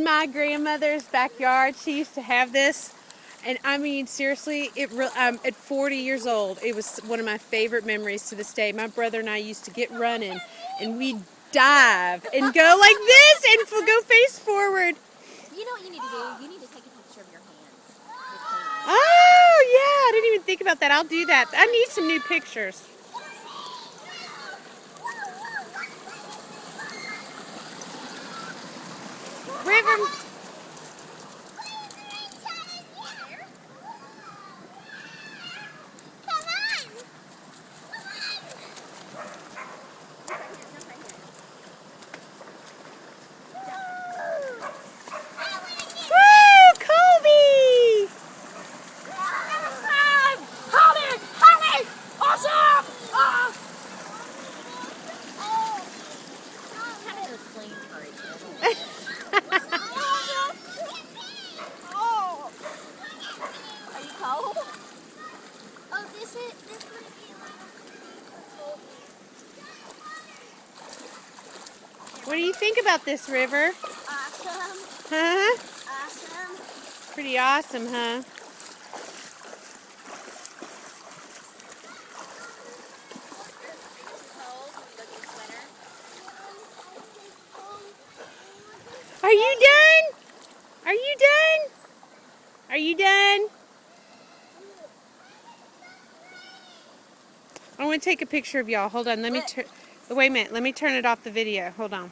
my grandmother's backyard. She used to have this. And I mean, seriously, at 40 years old, it was one of my favorite memories to this day. My brother and I used to get running, and we'd dive and go like this and go face forward. You know what you need to do? You need to take a picture of your hands. Oh, yeah, I didn't even think about that. I'll do that. I need some new pictures. River. What do you think about this, River? Awesome. Huh? Awesome. Pretty awesome, huh? Are you done? Are you done? Are you done? I want to take a picture of y'all. Hold on. Let me wait a minute. Let me turn it off the video. Hold on.